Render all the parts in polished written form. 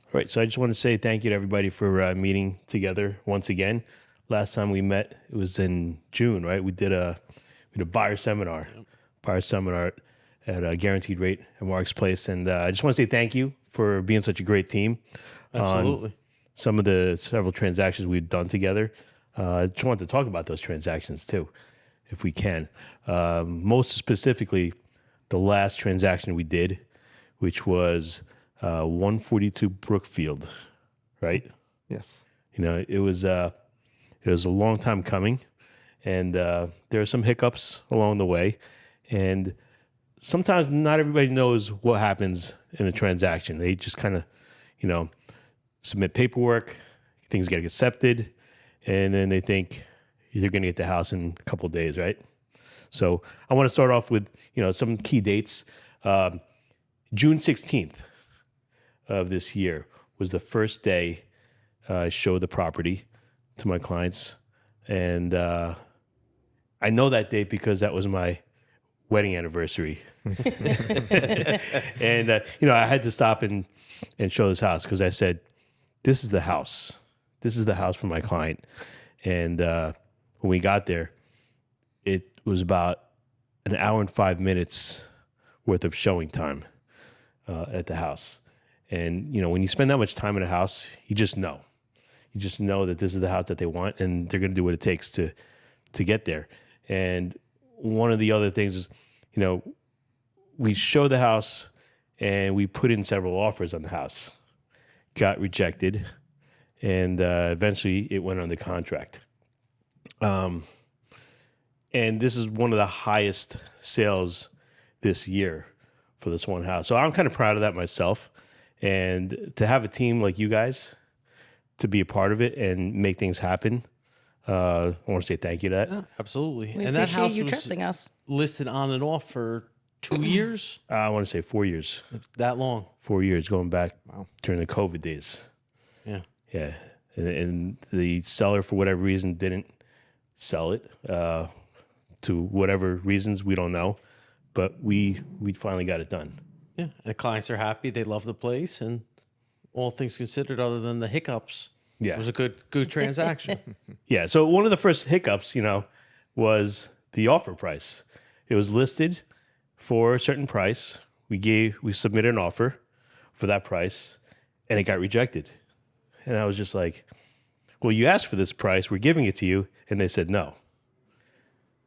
All right, so I just want to say thank you to everybody for meeting together once again. Last time we met, it was in June, right? We did a buyer seminar, at a guaranteed rate at Marc's place, and I just want to say thank you for being such a great team. Absolutely. On some of the several transactions we've done together. I just wanted to talk about those transactions too, if we can. Most specifically, the last transaction we did, which was 142 Brookfield, right? Yes. You know, it was a long time coming, and there are some hiccups along the way, and sometimes not everybody knows what happens in a transaction. They just kind of, submit paperwork, things get accepted, and then they think you're going to get the house in a couple of days, right? So I want to start off with, some key dates. June 16th of this year was the first day I showed the property to my clients. And I know that date because that was my wedding anniversary. And, I had to stop and show this house because I said, this is the house. This is the house for my client. And when we got there, it was about an hour and 5 minutes worth of showing time at the house. And, when you spend that much time in a house, you just know. You just know that this is the house that they want, and they're going to do what it takes to get there. And one of the other things is, we show the house and we put in several offers on the house. Got rejected, and eventually it went under contract. And this is one of the highest sales this year for this one house. So I'm kind of proud of that myself. And to have a team like you guys to be a part of it and make things happen, I want to say thank you to that. Yeah, absolutely. We and that appreciate house you was trusting us. listed on and off for 2 years. I want to say 4 years. That long. 4 years going back during the COVID days. Yeah. Yeah. And the seller, for whatever reason, didn't sell it to whatever reasons, we don't know. But we finally got it done. Yeah. And the clients are happy. They love the place. And all things considered, other than the hiccups, Yeah. it was a good transaction. Yeah. So one of the first hiccups, was the offer price. It was listed for a certain price. We submitted an offer for that price, and it got rejected. And I was just like, well, you asked for this price. We're giving it to you. And they said no.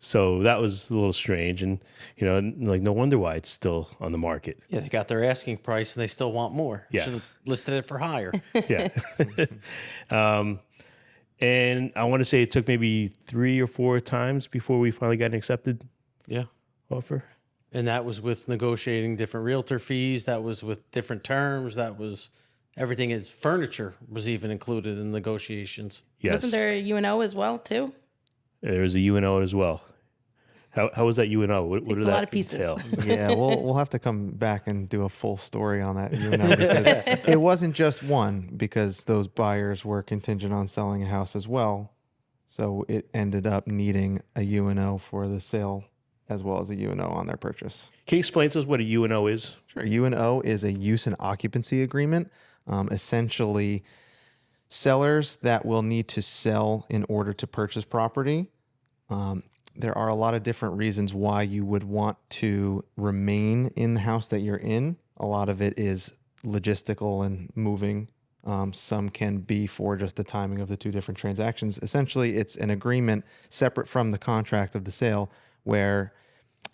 So that was a little strange. And, no wonder why it's still on the market. Yeah, they got their asking price and they still want more. Yeah. Should have listed it for higher. Yeah. And I want to say it took maybe 3 or 4 times before we finally got an accepted Yeah. offer. And that was with negotiating different realtor fees. That was with different terms. That was everything. Is furniture was even included in negotiations. Yes. Wasn't there a UNO as well, too? There was a UNO as well. How was that UNO? What Takes did a that lot of pieces. entail? Yeah, we'll have to come back and do a full story on that, because it wasn't just one, because those buyers were contingent on selling a house as well. So it ended up needing a UNO for the sale as well as a UNO on their purchase. Can you explain to us what a UNO is? Sure. UNO is a use and occupancy agreement. Essentially, sellers that will need to sell in order to purchase property. There are a lot of different reasons why you would want to remain in the house that you're in. A lot of it is logistical and moving. Some can be for just the timing of the 2 different transactions. Essentially, it's an agreement separate from the contract of the sale, where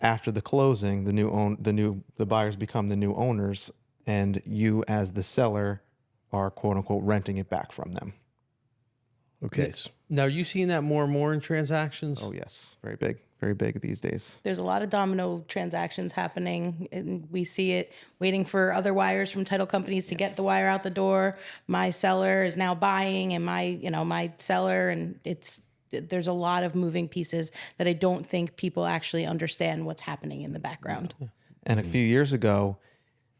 after the closing, the buyers become the new owners, and you as the seller are quote unquote renting it back from them. Okay. Now, are you seeing that more and more in transactions? Oh yes, very big these days. There's a lot of domino transactions happening, and we see it waiting for other wires from title companies to get the wire out the door. My seller is now buying, and my seller, and there's a lot of moving pieces that I don't think people actually understand what's happening in the background. And a few years ago,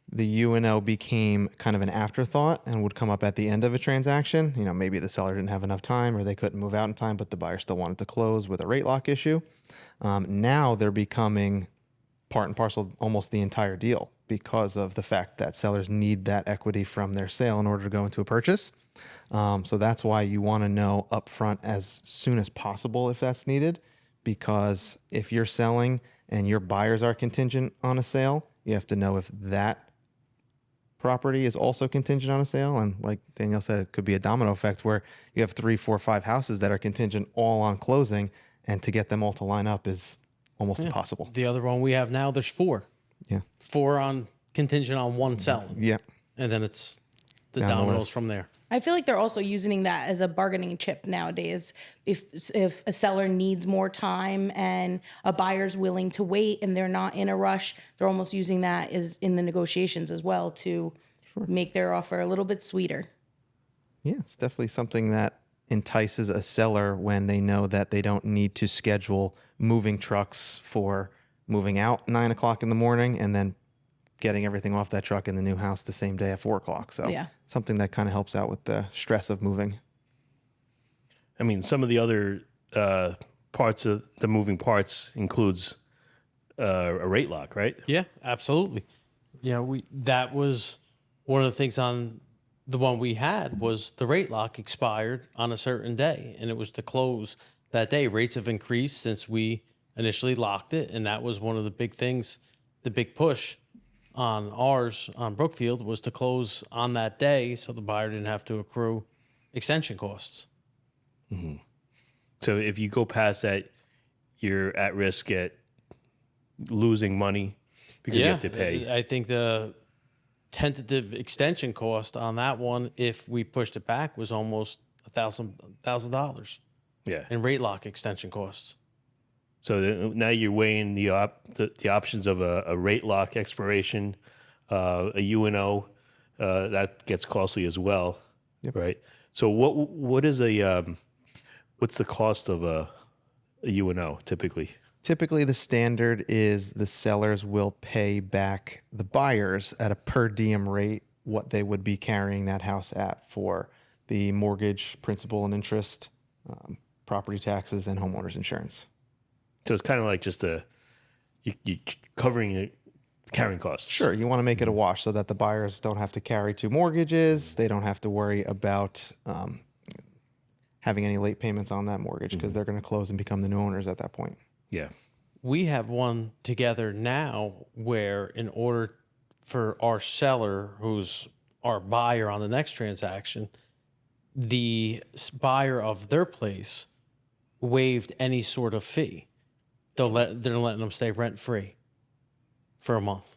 the UNO became kind of an afterthought and would come up at the end of a transaction. Maybe the seller didn't have enough time, or they couldn't move out in time, but the buyer still wanted to close with a rate lock issue. Now they're becoming part and parcel, almost the entire deal. because of the fact that sellers need that equity from their sale in order to go into a purchase. So that's why you want to know upfront as soon as possible if that's needed, because if you're selling and your buyers are contingent on a sale, you have to know if that property is also contingent on a sale. And like Danielle said, it could be a domino effect where you have 3, 4, 5 houses that are contingent all on closing, and to get them all to line up is almost impossible. The other one we have now, there's 4. Yeah. 4 on contingent on one selling. Yeah. And then it's the Down the dominoes list. from there. I feel like they're also using that as a bargaining chip nowadays. If a seller needs more time and a buyer's willing to wait and they're not in a rush, they're almost using that as in the negotiations as well to make their offer a little bit sweeter. Yeah, it's definitely something that entices a seller when they know that they don't need to schedule moving trucks for moving out 9 o'clock in the morning and then getting everything off that truck in the new house the same day at 4 o'clock. So Yeah. something that kind of helps out with the stress of moving. I mean, some of the other parts of the moving parts includes a rate lock, right? Yeah, absolutely. That was one of the things on the one we had was the rate lock expired on a certain day, and it was to close that day. Rates have increased since we initially locked it, and that was one of the big things, the big push on ours on Brookfield was to close on that day so the buyer didn't have to accrue extension costs. So if you go past that, you're at risk at losing money because you have to pay. I think the tentative extension cost on that one, if we pushed it back, was almost $1,000 Yeah. in rate lock extension costs. So now you're weighing the options of a rate lock expiration, a UNO, that gets costly as well, right? So what is what's the cost of a UNO typically? Typically, the standard is the sellers will pay back the buyers at a per diem rate what they would be carrying that house at for the mortgage, principal and interest, property taxes, and homeowners insurance. So it's kind of like just you covering your carrying costs. Sure, you want to make it a wash so that the buyers don't have to carry 2 mortgages. They don't have to worry about having any late payments on that mortgage because they're going to close and become the new owners at that point. Yeah. We have one together now where in order for our seller, who's our buyer on the next transaction, the buyer of their place waived any sort of fee. They're letting them stay rent free for a month.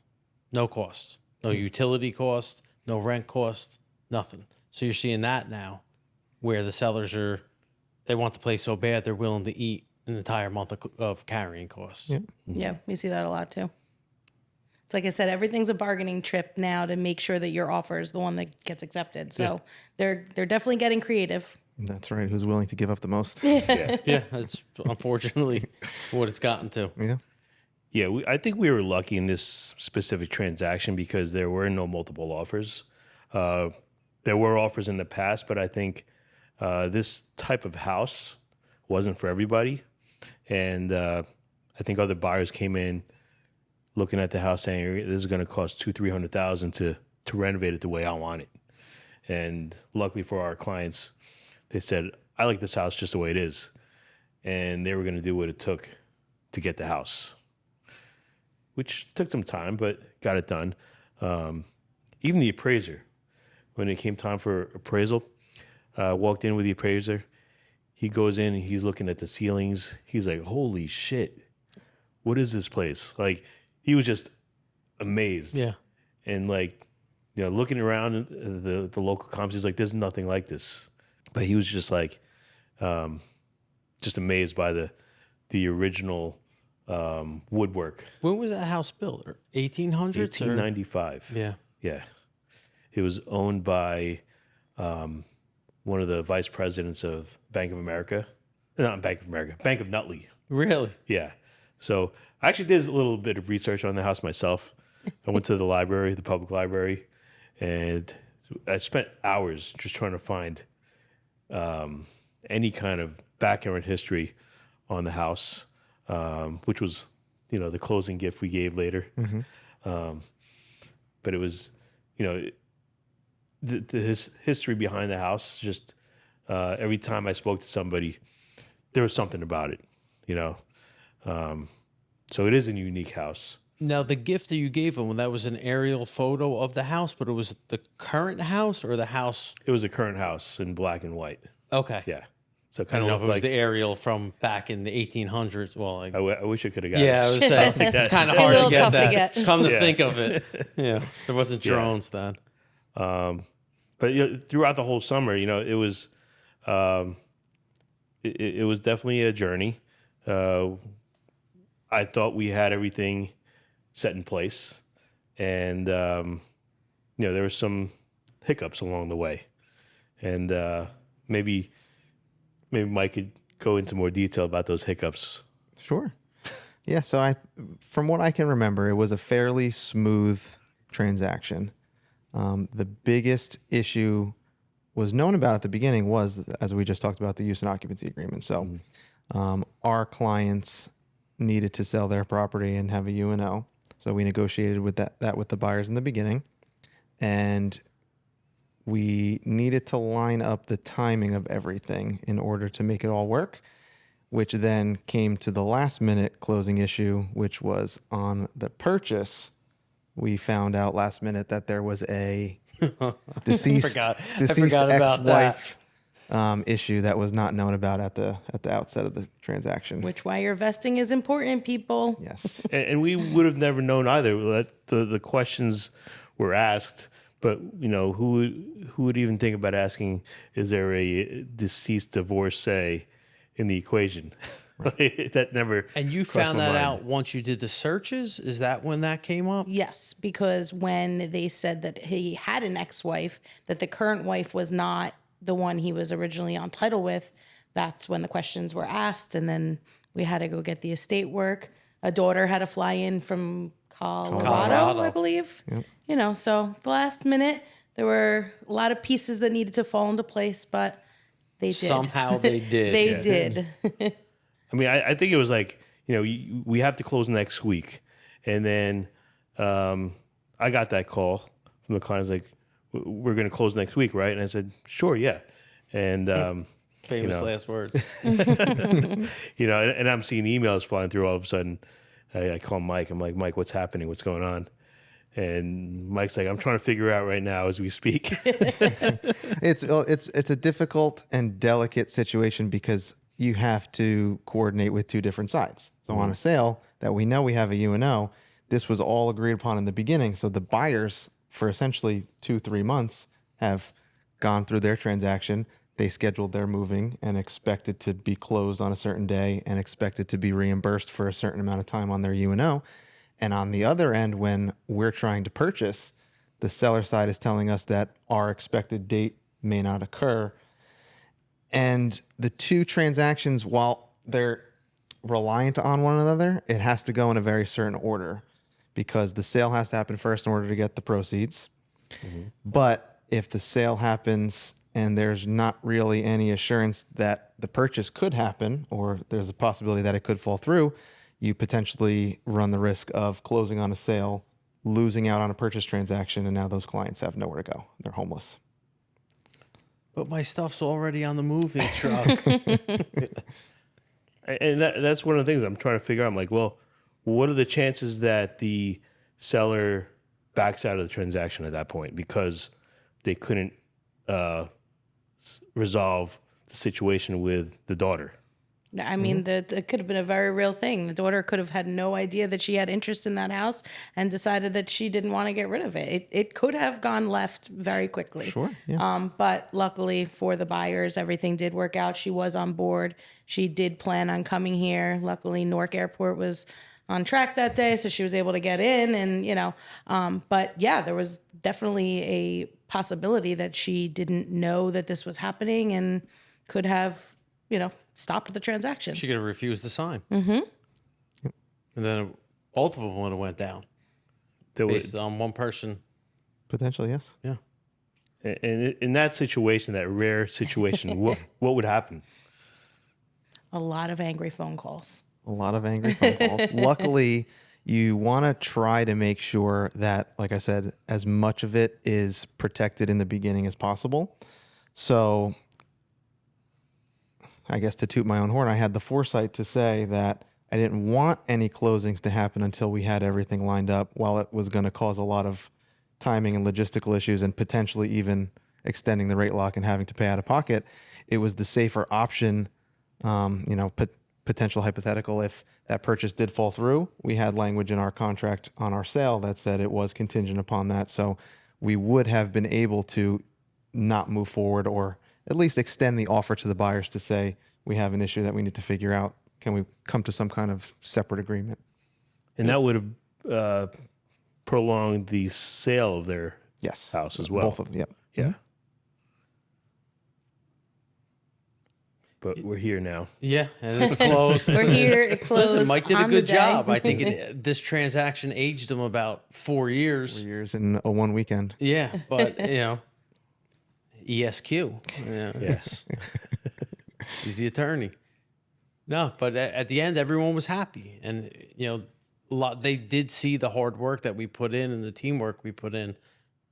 No costs, no utility cost, no rent cost, nothing. So you're seeing that now where the sellers they want the place so bad they're willing to eat an entire month of carrying costs. Yeah, we see that a lot too. It's like I said, everything's a bargaining chip now to make sure that your offer is the one that gets accepted. So they're definitely getting creative. That's right. Who's willing to give up the most? Yeah, that's unfortunately what it's gotten to. Yeah. Yeah, I think we were lucky in this specific transaction because there were no multiple offers. There were offers in the past, but I think this type of house wasn't for everybody. And I think other buyers came in looking at the house saying, this is going to cost $200,000-$300,000 to renovate it the way I want it. And luckily for our clients, they said, I like this house just the way it is. And they were going to do what it took to get the house, which took some time, but got it done. Even the appraiser, when it came time for appraisal, walked in with the appraiser. He goes in and he's looking at the ceilings. He's like, holy shit, what is this place? Like, he was just amazed. Yeah. And like, looking around the local comps, he's like, there's nothing like this. But he was just like, just amazed by the original woodwork. When was that house built? 1800s? 1895. Yeah. Yeah. It was owned by one of the vice presidents of Bank of America. Not Bank of America, Bank of Nutley. Really? Yeah. So I actually did a little bit of research on the house myself. I went to the library, the public library, and I spent hours just trying to find any kind of background history on the house, which was, the closing gift we gave later. but it was, his history behind the house. Just every time I spoke to somebody, there was something about it, So it is a unique house. Now, the gift that you gave him, that was an aerial photo of the house, but it was the current house or the house? It was a current house in black and white. Okay. Yeah. So I kind don't know of if it was like, the aerial from back in the 1800s. Well, I wish I could have got yeah, I it. was saying, it's kind of A hard little to get tough to that. get. Come to Yeah. think of it. Yeah, there wasn't drones then. But throughout the whole summer, it was, it was definitely a journey. I thought we had everything set in place, and there were some hiccups along the way, and maybe Mike could go into more detail about those hiccups. Sure. Yeah. So from what I can remember, it was a fairly smooth transaction. The biggest issue was known about at the beginning was, as we just talked about, the use and occupancy agreement. So our clients needed to sell their property and have a UNO. So we negotiated with that with the buyers in the beginning, and we needed to line up the timing of everything in order to make it all work, which then came to the last minute closing issue, which was on the purchase. We found out last minute that there was a deceased I forgot about ex-wife issue that was not known about at the outset of the transaction. Which why your vesting is important, people. Yes. And we would have never known either. The questions were asked, but who would even think about asking, is there a deceased divorcee in the equation? That never. And you crossed found my that mind. out once you did the searches? Is that when that came up? Yes, because when they said that he had an ex-wife, that the current wife was not the one he was originally on title with, that's when the questions were asked. And then we had to go get the estate work. A daughter had to fly in from Colorado. I believe. Yep. So the last minute, there were a lot of pieces that needed to fall into place, but they did. Somehow they did. They did. I mean, I think it was like, we have to close next week. And then I got that call from the client. Like, we're going to close next week, right? And I said, sure, yeah. And, Famous last words. and I'm seeing emails flying through all of a sudden. I call Mike. I'm like, Mike, what's happening? What's going on? And Mike's like, I'm trying to figure out right now as we speak. It's a difficult and delicate situation because you have to coordinate with two different sides. So on a sale that we know we have a UNO, this was all agreed upon in the beginning. So the buyers for essentially 2-3 months have gone through their transaction. They scheduled their moving and expected to be closed on a certain day and expected to be reimbursed for a certain amount of time on their UNO. And on the other end, when we're trying to purchase, the seller side is telling us that our expected date may not occur. And the two transactions, while they're reliant on one another, it has to go in a very certain order because the sale has to happen first in order to get the proceeds. Mm-hmm. But if the sale happens and there's not really any assurance that the purchase could happen, or there's a possibility that it could fall through, you potentially run the risk of closing on a sale, losing out on a purchase transaction, and now those clients have nowhere to go. They're homeless. But my stuff's already on the moving truck. And that's one of the things I'm trying to figure out. I'm like, well, what are the chances that the seller backs out of the transaction at that point because they couldn't resolve the situation with the daughter? I mean, it could have been a very real thing. The daughter could have had no idea that she had interest in that house and decided that she didn't want to get rid of it. It could have gone left very quickly. Sure. Yeah. But luckily for the buyers, everything did work out. She was on board. She did plan on coming here. Luckily, Newark Airport was on track that day, so she was able to get in. And, but yeah, there was definitely a possibility that she didn't know that this was happening and could have, stopped the transaction. She could have refused to sign. Mm-hmm. And then both of them would have went down based on one person. Potentially, yes. Yeah. And in that situation, that rare situation, what would happen? A lot of angry phone calls. A lot of angry phone calls. Luckily, you want to try to make sure that, like I said, as much of it is protected in the beginning as possible. So I guess to toot my own horn, I had the foresight to say that I didn't want any closings to happen until we had everything lined up, while it was going to cause a lot of timing and logistical issues and potentially even extending the rate lock and having to pay out of pocket. It was the safer option, potential hypothetical. If that purchase did fall through, we had language in our contract on our sale that said it was contingent upon that. So we would have been able to not move forward, or at least extend the offer to the buyers to say, we have an issue that we need to figure out. Can we come to some kind of separate agreement? And that would have prolonged the sale of their Yes. house as well. Both of them, yep. Yeah. But we're here now. Yeah, and it's closed. We're here. It closed. Listen, Mike did a on the good day. job. I think this transaction aged him about 4 years. 4 years in a one weekend. Yeah, but ESQ. Yeah, Yes. he's the attorney. No, but at the end, everyone was happy, and they did see the hard work that we put in and the teamwork we put in.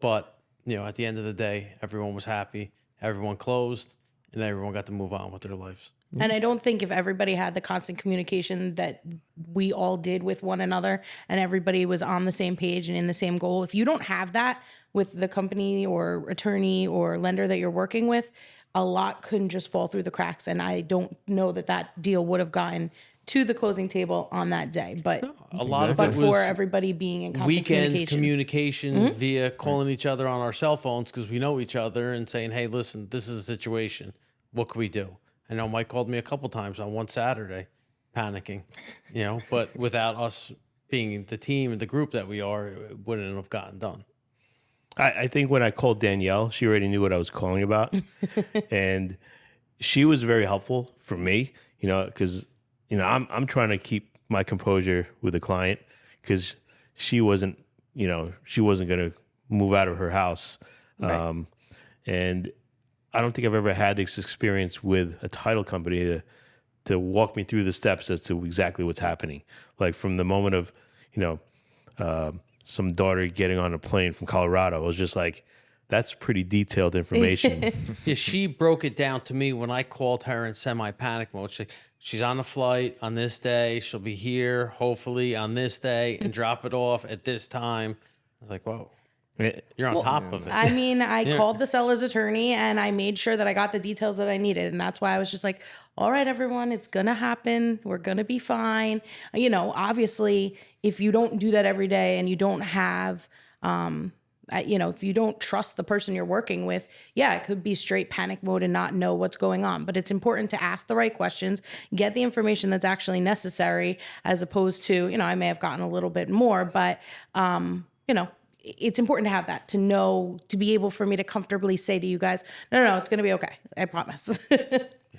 But at the end of the day, everyone was happy. Everyone closed, and everyone got to move on with their lives. And I don't think if everybody had the constant communication that we all did with one another, and everybody was on the same page and in the same goal, if you don't have that with the company or attorney or lender that you're working with, a lot couldn't just fall through the cracks. And I don't know that deal would have gotten to the closing table on that day. But A lot of but it for was everybody being in constant weekend communication. communication via calling each other on our cell phones because we know each other and saying, hey, listen, this is a situation. What can we do? I know Mike called me a couple times on one Saturday panicking, but without us being the team and the group that we are, it wouldn't have gotten done. I think when I called Danielle, she already knew what I was calling about. And she was very helpful for me, because, I'm trying to keep my composure with the client, because she wasn't going to move out of her house. Right. And I don't think I've ever had this experience with a title company to walk me through the steps as to exactly what's happening. Like from the moment of, some daughter getting on a plane from Colorado, I was just like, that's pretty detailed information. Yeah, she broke it down to me when I called her in semi-panic mode. She's on a flight on this day. She'll be here, hopefully, on this day, and drop it off at this time. I was like, whoa. You're on top of it. I mean, I called the seller's attorney and I made sure that I got the details that I needed. And that's why I was just like, all right, everyone, it's going to happen. We're going to be fine. Obviously, if you don't do that every day and you don't have, if you don't trust the person you're working with, it could be straight panic mode and not know what's going on. But it's important to ask the right questions, get the information that's actually necessary, as opposed to, I may have gotten a little bit more, but, it's important to have that, to know, to be able for me to comfortably say to you guys, no, it's going to be okay. I promise.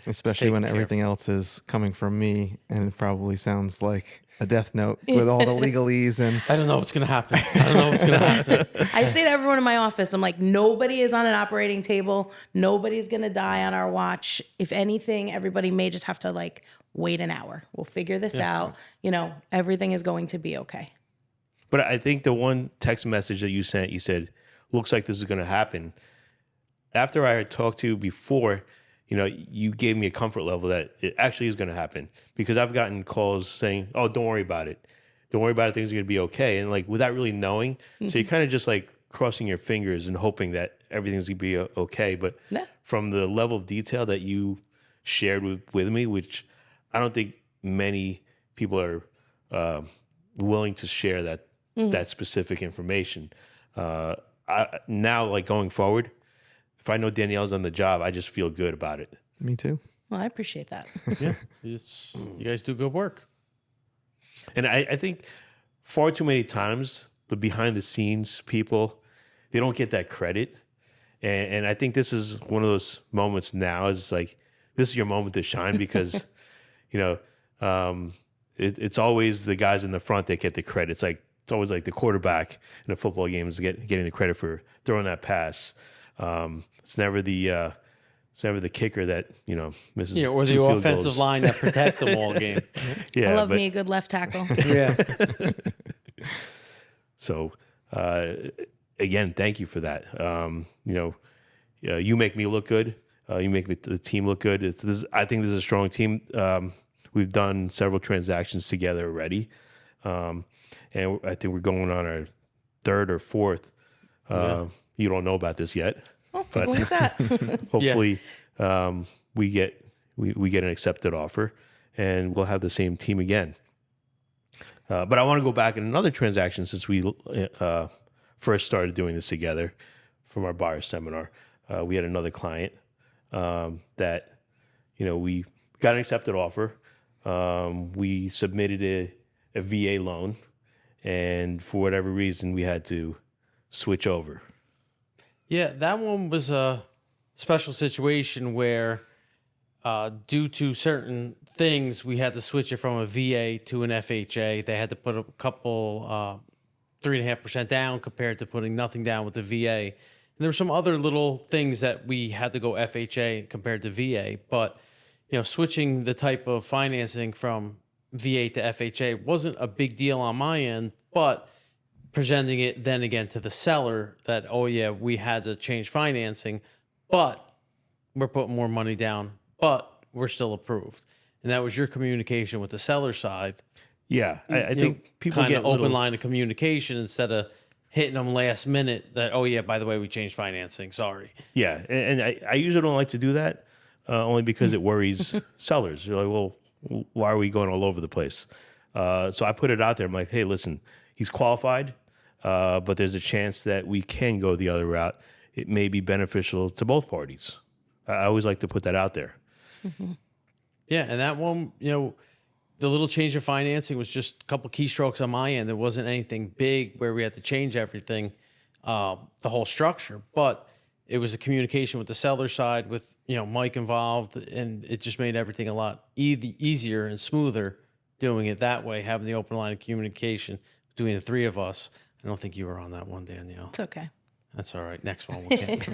Especially when everything else is coming from me, and it probably sounds like a death note with all the legalese. And I don't know what's going to happen. I don't know what's going to happen. I say to everyone in my office, I'm like, nobody is on an operating table. Nobody's going to die on our watch. If anything, everybody may just have to wait an hour. We'll figure this out. Everything is going to be okay. But I think the one text message that you sent, you said, looks like this is going to happen. After I had talked to you before, you gave me a comfort level that it actually is going to happen, because I've gotten calls saying, oh, don't worry about it. Don't worry about it. Things are going to be okay. And without really knowing. So you're kind of just crossing your fingers and hoping that everything's going to be okay. But from the level of detail that you shared with me, which I don't think many people are willing to share that specific information. Now, going forward, if I know Danielle's on the job, I just feel good about it. me too. Well, I appreciate that. Yeah, you guys do good work. And I think far too many times the behind the scenes people, they don't get that credit. And I think this is one of those moments now. Is this is your moment to shine, because, it's always the guys in the front that get the credit. It's always the quarterback in a football game is getting the credit for throwing that pass. It's never the kicker that misses. Yeah, or the two field offensive goals. line that protect them all game. Yeah, I love me a good left tackle. Yeah. So, again, thank you for that. You make me look good. You make the team look good. I think this is a strong team. We've done several transactions together already. And I think we're going on our third or fourth. You don't know about this yet, but Like that. hopefully we get an accepted offer, and we'll have the same team again. But I want to go back in another transaction since we first started doing this together from our buyer seminar. We had another client that, we got an accepted offer. We submitted a VA loan, and for whatever reason, we had to switch over. Yeah, that one was a special situation where, due to certain things, we had to switch it from a VA to an FHA. They had to put a couple 3.5% down compared to putting nothing down with the VA. And there were some other little things that we had to go FHA compared to VA. But switching the type of financing from VA to FHA wasn't a big deal on my end, but presenting it then again to the seller that, oh yeah, we had to change financing, but we're putting more money down, but we're still approved. And that was your communication with the seller side. Yeah, I think people kind get of open line of communication instead of hitting them last minute that, oh yeah, by the way, we changed financing. Sorry. Yeah, and I usually don't like to do that, only because it worries sellers. You're like, well, why are we going all over the place? So I put it out there. I'm like, hey, listen, he's qualified, but there's a chance that we can go the other route. It may be beneficial to both parties. I always like to put that out there. Mm-hmm. Yeah, and that one, the little change of financing was just a couple keystrokes on my end. There wasn't anything big where we had to change everything, the whole structure, but it was a communication with the seller side with, Mike involved, and it just made everything a lot easier and smoother doing it that way, having the open line of communication between the three of us. I don't think you were on that one, Danielle. It's okay. That's all right. Next one, we'll get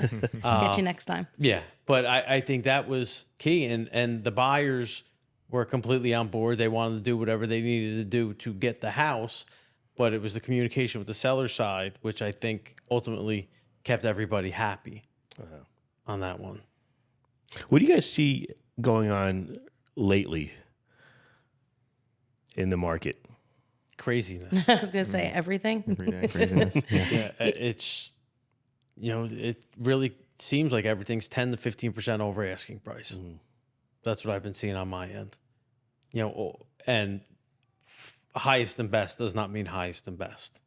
Get you next time. Yeah, but I think that was key, and the buyers were completely on board. They wanted to do whatever they needed to do to get the house, but it was the communication with the seller side, which I think ultimately kept everybody happy on that one. What do you guys see going on lately in the market? Craziness. I was going to say everything. Everyday craziness. Yeah. Yeah, it's, it really seems like everything's 10 to 15% over asking price. Mm-hmm. That's what I've been seeing on my end. And highest and best does not mean highest and best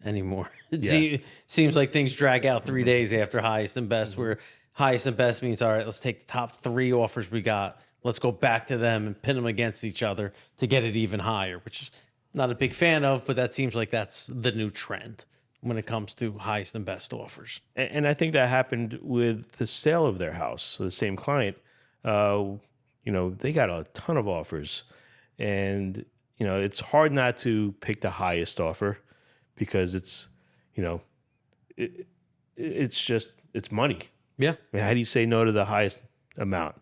anymore. It seems like things drag out 3 days after highest and best, where highest and best means, all right, let's take the top 3 offers we got. Let's go back to them and pin them against each other to get it even higher, which is not a big fan of, but that seems like that's the new trend when it comes to highest and best offers. And I think that happened with the sale of their house. So the same client, they got a ton of offers, and it's hard not to pick the highest offer because it's it's money. Yeah. I mean, how do you say no to the highest amount?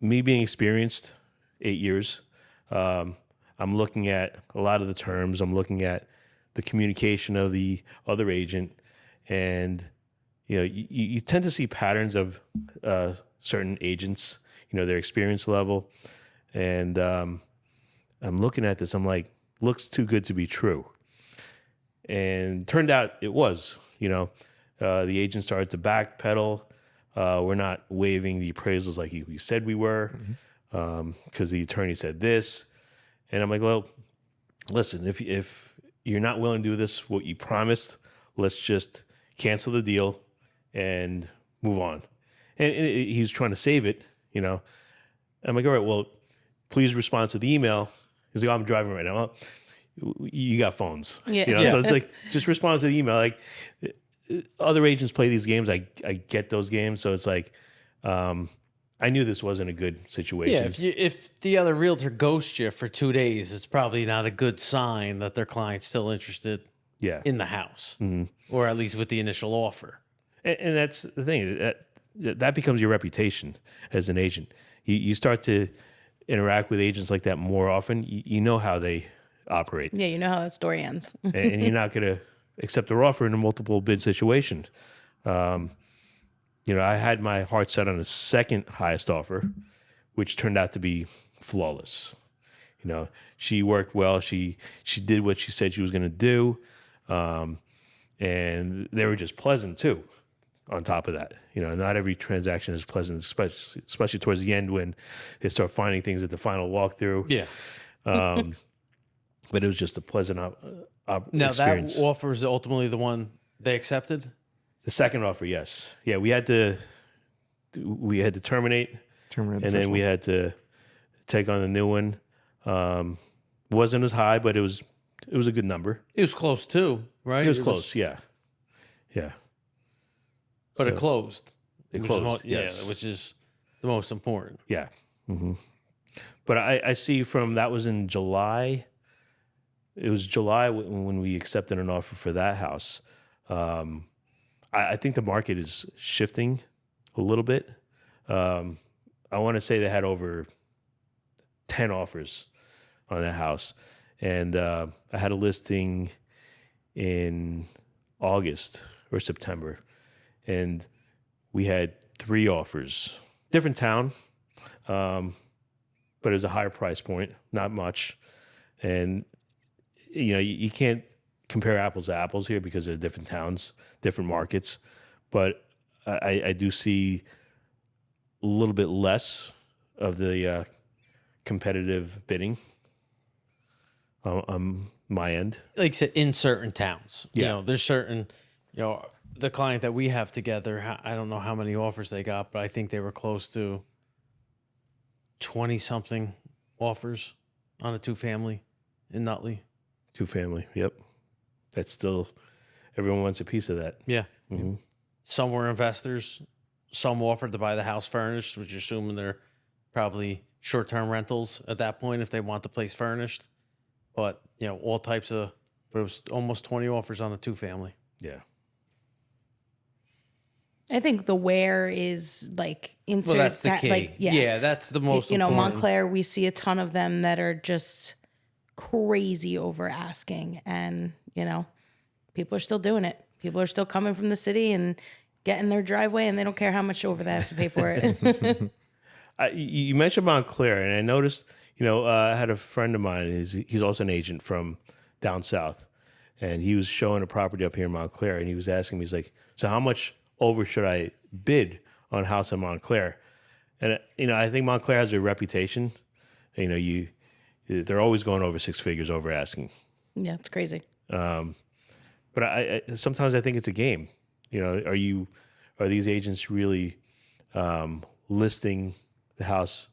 Me being experienced 8 years, I'm looking at a lot of the terms. I'm looking at the communication of the other agent, and you tend to see patterns of certain agents, their experience level, and I'm looking at this. I'm like, looks too good to be true, and turned out it was. The agent started to backpedal. We're not waiving the appraisals like we said we were, because the attorney said this, and I'm like, well, listen, if you're not willing to do this, what you promised, let's just cancel the deal and move on. And he was trying to save it, I'm like, all right, well, please respond to the email. He's like, I'm driving right now. Well, you got phones. Yeah. So it's like, just respond to the email. Like, other agents play these games. I get those games. So it's like, I knew this wasn't a good situation. Yeah, if the other realtor ghosts you for 2 days, it's probably not a good sign that their client's still interested in the house, or at least with the initial offer. And that's the thing. That becomes your reputation as an agent. You start to interact with agents like that more often. You know how they operate. Yeah, you know how that story ends. And you're not going to accept their offer in a multiple bid situation. I had my heart set on the second highest offer, which turned out to be flawless. She worked well. She did what she said she was going to do. And they were just pleasant too. On top of that, not every transaction is pleasant, especially towards the end when they start finding things at the final walkthrough. Yeah. But it was just a pleasant Now experience. that offer is ultimately the one they accepted. The second offer, yes, yeah, we had to terminate, Terminate the and first then we one. had to take on the new one. Wasn't as high, but it was a good number. It was close too, right? It was close, yeah. But it closed. It which closed, is yes. Yeah, which is the most important. Yeah. But I see from that was in July. It was July when we accepted an offer for that house. I think the market is shifting a little bit. I want to say they had over 10 offers on that house. And I had a listing in August or September. And we had 3 offers. Different town, but it was a higher price point, not much. And, you can't compare apples to apples here because they're different towns, different markets. But I do see a little bit less of the competitive bidding on my end. Like I said, in certain towns, Yeah. there's certain, the client that we have together, I don't know how many offers they got, but I think they were close to 20 something offers on a 2-family in Nutley. 2-family, yep. That's still, everyone wants a piece of that. Yeah. Mhm. Some were investors. Some offered to buy the house furnished, which you're assuming they're probably short-term rentals at that point if they want the place furnished. But, all types of, but it was almost 20 offers on a 2-family. Yeah. I think the where is like inserts Well, that's the that, key. like, Yeah, that's the most important. Montclair, we see a ton of them that are just crazy over asking, and people are still doing it. People are still coming from the city and getting their driveway, and they don't care how much over they have to pay for it. You mentioned Montclair, and I noticed, I had a friend of mine. He's also an agent from down south, and he was showing a property up here in Montclair, and he was asking me, he's like, so how much over should I bid on a house in Montclair? And, I think Montclair has a reputation. They're always going over 6 figures over asking. Yeah, it's crazy. But I sometimes I think it's a game. Are these agents really listing the house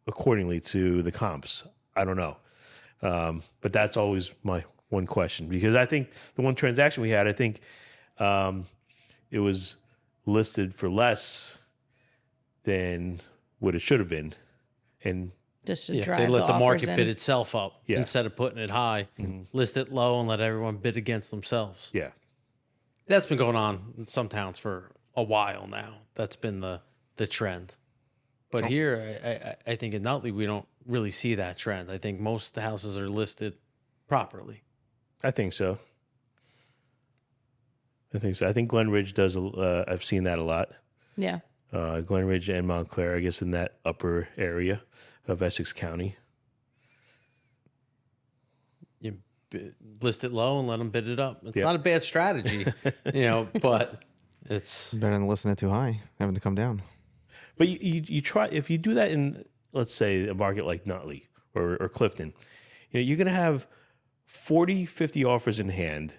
accordingly to the comps? I don't know. But that's always my one question, because I think the one transaction we had, I think it was listed for less than what it should have been. And Just to Yeah, drive they let the offers market in. bid itself up Yeah. instead of putting it high. List it low and let everyone bid against themselves. yeah, That's been going on in some towns for a while now. That's been the trend. But here, I think in Nutley, we don't really see that trend. I think most of the houses are listed properly. I think so. I think Glen Ridge does. I've seen that a lot. Yeah. Glen Ridge and Montclair, I guess, in that upper area of Essex County. You list it low and let them bid it up. It's Yeah. not a bad strategy, but it's Better than listening it too high, having to come down. But you try, if you do that in, let's say, a market like Nutley or Clifton, you're going to have 40, 50 offers in hand,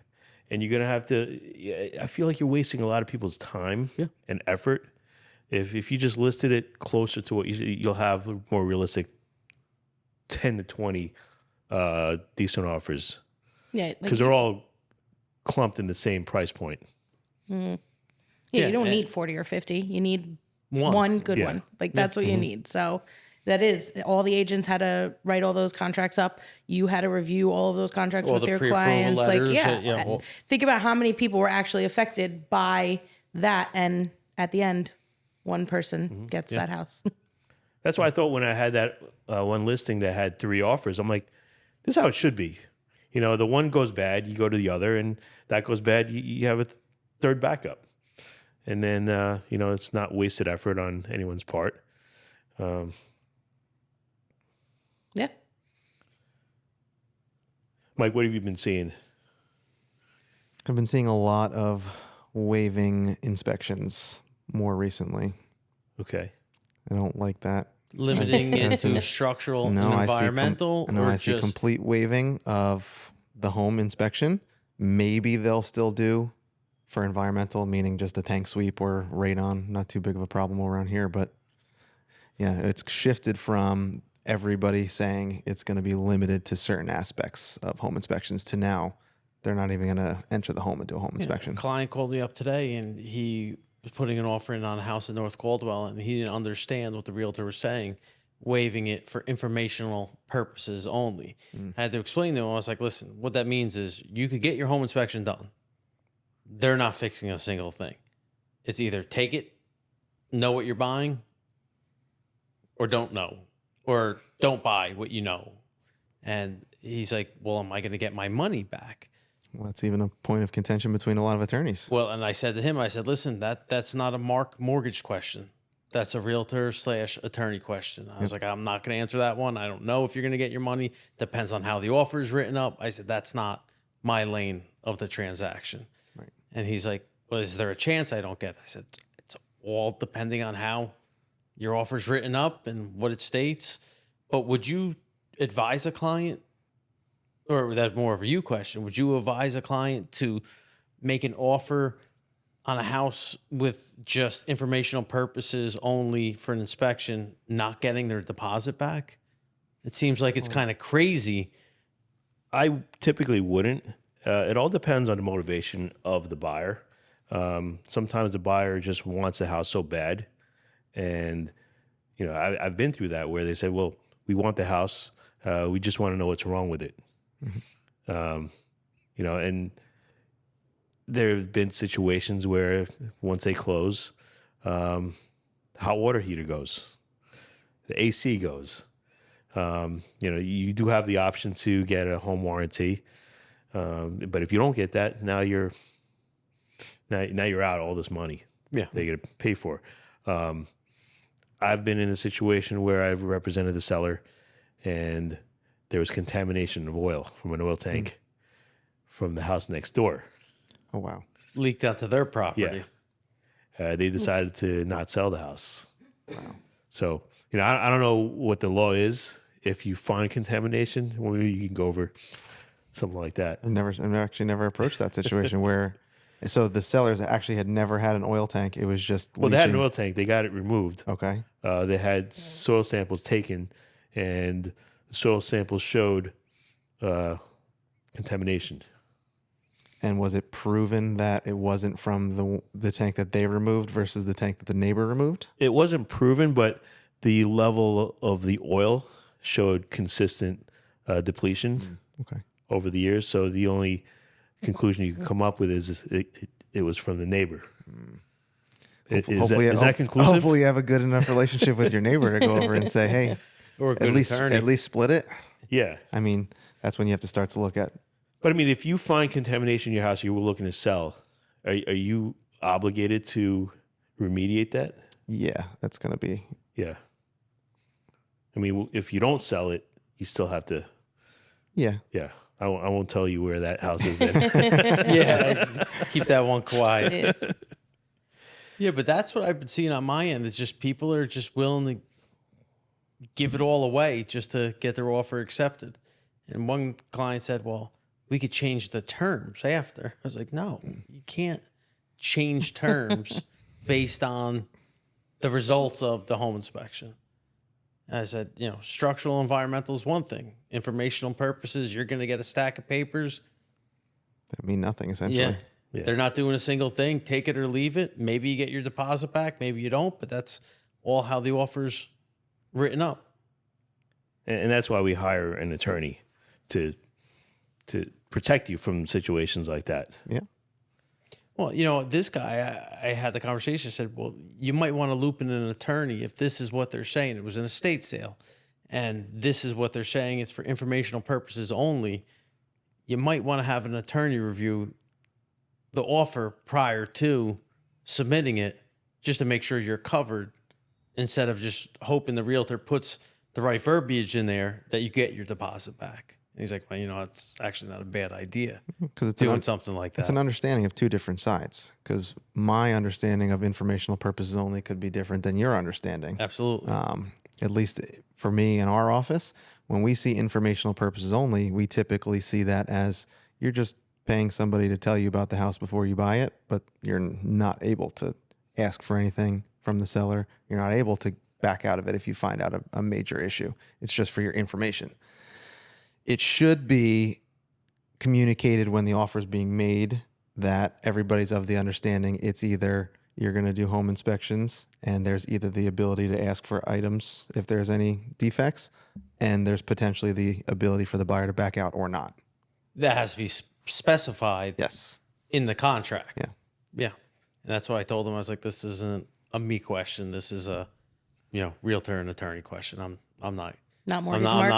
and you're going to have to, I feel like you're wasting a lot of people's time and effort. If you just listed it closer to what you'll have more realistic 10 to 20 decent offers, Yeah. because they're all clumped in the same price point. Yeah, Yeah, you don't and- need 40 or 50. You need one. one good Yeah. one. Like that's what you need. So that is all the agents had to write all those contracts up. You had to review all of those contracts All with the your pre-approval clients. letters, Like, yeah, well- think about how many people were actually affected by that. And at the end, one person gets that house. That's why I thought when I had that one listing that had 3 offers, I'm like, This is how it should be. You know, the one goes bad, you go to the other, and that goes bad, you have a third backup. And then, you know, it's not wasted effort on anyone's part. Yeah. Mike, what have you been seeing? I've been seeing a lot of waiving inspections more recently. Okay. I don't like that. Limiting it to structural and environmental, I see complete waiving of the home inspection. Maybe they'll still do for environmental, meaning just a tank sweep or radon. Not too big of a problem around here, but yeah, it's shifted from everybody saying it's going to be limited to certain aspects of home inspections to now they're not even going to enter the home and do a home inspection. A client called me up today, and he was putting an offer in on a house in North Coldwell, and he didn't understand what the realtor was saying, waiving it for informational purposes only. I had to explain to him. I was like, listen, what that means is you could get your home inspection done. They're not fixing a single thing. It's either take it, know what you're buying, or don't know, or don't buy what you know. And he's like, well, am I going to get my money back? Well, that's even a point of contention between a lot of attorneys. Well, and I said to him, I said, listen, that's not a Marc mortgage question. That's a realtor/attorney question. I was like, I'm not going to answer that one. I don't know if you're going to get your money. Depends on how the offer is written up. I said, that's not my lane of the transaction. Right. And he's like, well, is there a chance I don't get it? I said, it's all depending on how your offer's written up and what it states. But would you advise a client, or that's more of a you question, would you advise a client to make an offer on a house with just informational purposes only for an inspection, not getting their deposit back? It seems like it's kind of crazy. I typically wouldn't. It all depends on the motivation of the buyer. Sometimes the buyer just wants a house so bad. And, you know, I've been through that where they say, well, we want the house. We just want to know what's wrong with it. Mm-hmm. You know, and there have been situations where once they close, hot water heater goes, the AC goes. You know, you do have the option to get a home warranty, but if you don't get that, now you're out all this money. Yeah, they got to pay for. I've been in a situation where I've represented the seller, and there was contamination of oil from an oil tank from the house next door. Oh, wow. Leaked out to their property. Yeah. They decided to not sell the house. Wow. So, you know, I don't know what the law is. If you find contamination, well, maybe you can go over something like that. I've actually never approached that situation where, so the sellers actually had never had an oil tank. It was just Well, they had an oil tank. They got it removed. Okay. They had soil samples taken, and the soil samples showed contamination. And was it proven that it wasn't from the tank that they removed versus the tank that the neighbor removed? It wasn't proven, but the level of the oil showed consistent depletion over the years. So the only conclusion you can come up with is it was from the neighbor. Is that conclusive? Hopefully you have a good enough relationship with your neighbor to go over and say, hey, or a good attorney. At least split it. Yeah. I mean, that's when you have to start to look at. But I mean, if you find contamination in your house you were looking to sell, are you obligated to remediate that? Yeah, that's going to be. Yeah. I mean, if you don't sell it, you still have to. Yeah. Yeah. I won't tell you where that house is then. Yeah. Keep that one quiet. Yeah, but that's what I've been seeing on my end. It's just people are just willing to give it all away just to get their offer accepted. And one client said, well, we could change the terms after. I was like, no, you can't change terms based on the results of the home inspection. I said, you know, structural environmental is one thing. Informational purposes, you're going to get a stack of papers. That mean nothing, essentially. Yeah. They're not doing a single thing. Take it or leave it. Maybe you get your deposit back. Maybe you don't. But that's all how the offer's written up. And that's why we hire an attorney to protect you from situations like that. Yeah. Well, you know, this guy, I had the conversation, said, well, you might want to loop in an attorney if this is what they're saying. It was an estate sale. and this is what they're saying, it's for informational purposes only, you might want to have an attorney review the offer prior to submitting it, just to make sure you're covered, instead of just hoping the realtor puts the right verbiage in there that you get your deposit back. And he's like, well, it's actually not a bad idea Because it's doing something like that. It's an understanding of two different sides. Because my understanding of informational purposes only could be different than your understanding. Absolutely. At least for me in our office, when we see informational purposes only, we typically see that as you're just paying somebody to tell you about the house before you buy it, but you're not able to ask for anything from the seller. You're not able to back out of it if you find out a major issue. It's just for your information. It should be communicated when the offer is being made that everybody's of the understanding it's either you're going to do home inspections and there's either the ability to ask for items if there's any defects, and there's potentially the ability for the buyer to back out or not. That has to be specified Yes. in the contract. Yeah. Yeah. And that's what I told him. I was like, this isn't a me question. This is a, realtor and attorney question. I'm not. Not mortgage Mark.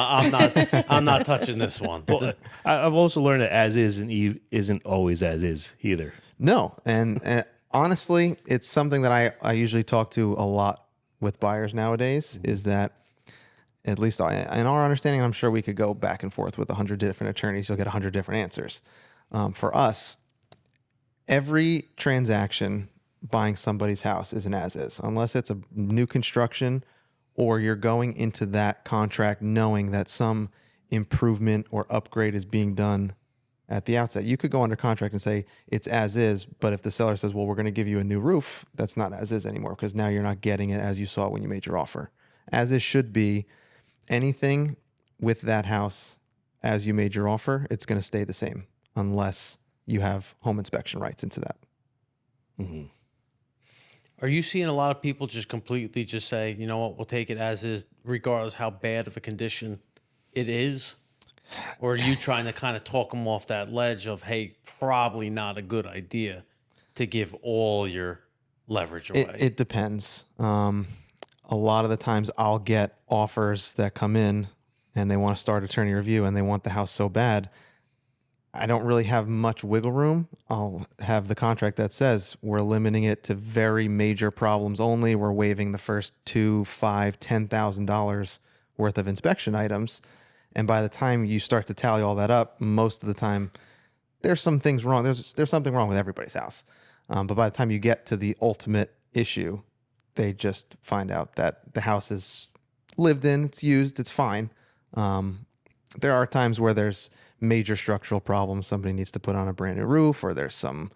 I'm not touching this one. Well, I've also learned that as is isn't always as is either. No. And honestly, it's something that I usually talk to a lot with buyers nowadays, is that, at least in our understanding, I'm sure we could go back and forth with 100 different attorneys. You'll get 100 different answers. For us, every transaction buying somebody's house is an as-is, unless it's a new construction or you're going into that contract knowing that some improvement or upgrade is being done at the outset. You could go under contract and say it's as is, but if the seller says, well, we're going to give you a new roof, that's not as is anymore, because now you're not getting it as you saw when you made your offer. As is should be anything with that house as you made your offer, it's going to stay the same unless you have home inspection rights into that. Mm-hmm. Are you seeing a lot of people just completely just say, you know what, we'll take it as is, regardless how bad of a condition it is? Or are you trying to kind of talk them off that ledge of, hey, probably not a good idea to give all your leverage away? It depends. A lot of the times I'll get offers that come in and they want to start attorney review and they want the house so bad. I don't really have much wiggle room. I'll have the contract that says we're limiting it to very major problems only. We're waiving the first $2,000, $5,000, $10,000 worth of inspection items. And by the time you start to tally all that up, most of the time there's some things wrong. There's something wrong with everybody's house. But by the time you get to the ultimate issue, they just find out that the house is lived in, it's used, it's fine. There are times where there's major structural problems. Somebody needs to put on a brand new roof, or there's some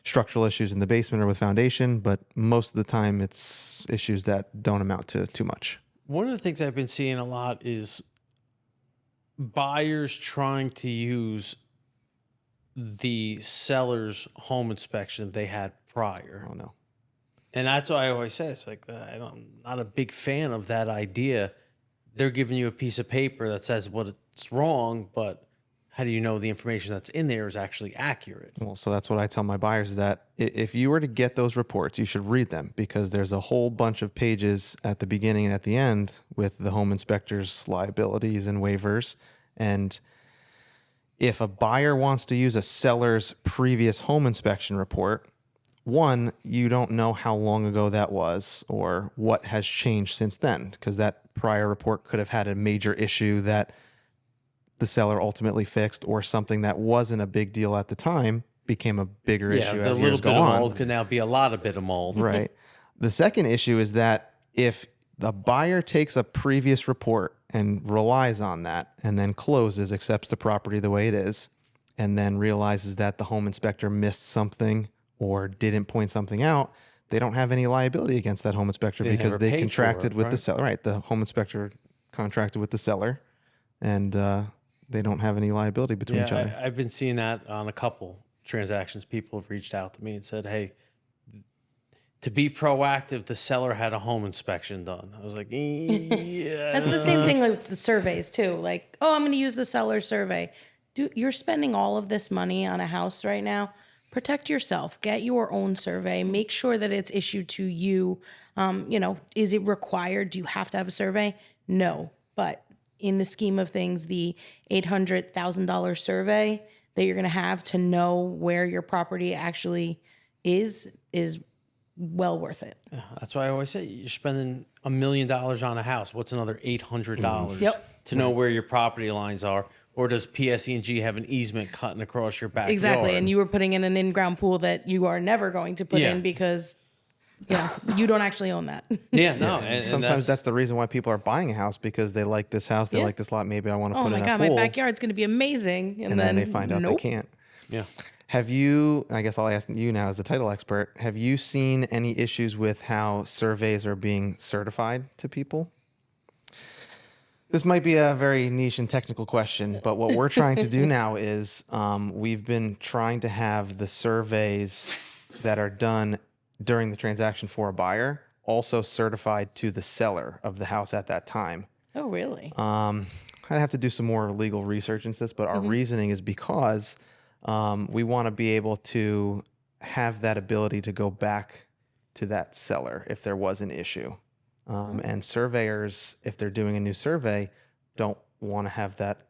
structural issues in the basement or with foundation. But most of the time it's issues that don't amount to too much. One of the things I've been seeing a lot is buyers trying to use the seller's home inspection they had prior. Oh, no. And that's why I always say, it's like, I'm not a big fan of that idea. They're giving you a piece of paper that says what's wrong, but how do you know the information that's in there is actually accurate? Well, so that's what I tell my buyers, is that if you were to get those reports, you should read them, because there's a whole bunch of pages at the beginning and at the end with the home inspector's liabilities and waivers. And if a buyer wants to use a seller's previous home inspection report, one, you don't know how long ago that was or what has changed since then, because that prior report could have had a major issue that the seller ultimately fixed, or something that wasn't a big deal at the time became a bigger issue the as little years bit go of on. mold could now be a lot of bit of mold. Right. The second issue is that if the buyer takes a previous report and relies on that and then closes, accepts the property the way it is, and then realizes that the home inspector missed something or didn't point something out, they don't have any liability against that home inspector, They because never they paid contracted for it, with the right? seller. Right. The home inspector contracted with the seller, and they don't have any liability between each other. I've been seeing that on a couple transactions. People have reached out to me and said, hey, to be proactive, the seller had a home inspection done. I was like, yeah. That's the same thing with the surveys too. Like, oh, I'm going to use the seller survey. You're spending all of this money on a house right now. Protect yourself. Get your own survey. Make sure that it's issued to you. Is it required? Do you have to have a survey? No. But in the scheme of things, the $800,000 survey that you're going to have to know where your property actually is well worth it. Yeah, that's why I always say you're spending $1 million on a house. What's another $800 Yep. to know where your property lines are? Or does PSE&G have an easement cutting across your backyard? Exactly. And you were putting in an in-ground pool that you are never going to put in because you don't actually own that. Yeah, no. And Sometimes that's the reason why people are buying a house, because they like this house, they like this lot. Maybe I want to Oh put my in a God, pool. my backyard's going to be amazing. And then they find out they can't. Yeah. Have you, I guess I'll ask you now as the title expert, have you seen any issues with how surveys are being certified to people? This might be a very niche and technical question, but what we're trying to do now is we've been trying to have the surveys that are done during the transaction for a buyer also certified to the seller of the house at that time. Oh, really? I'd have to do some more legal research into this, but our reasoning is because we want to be able to have that ability to go back to that seller if there was an issue. And surveyors, if they're doing a new survey, don't want to have that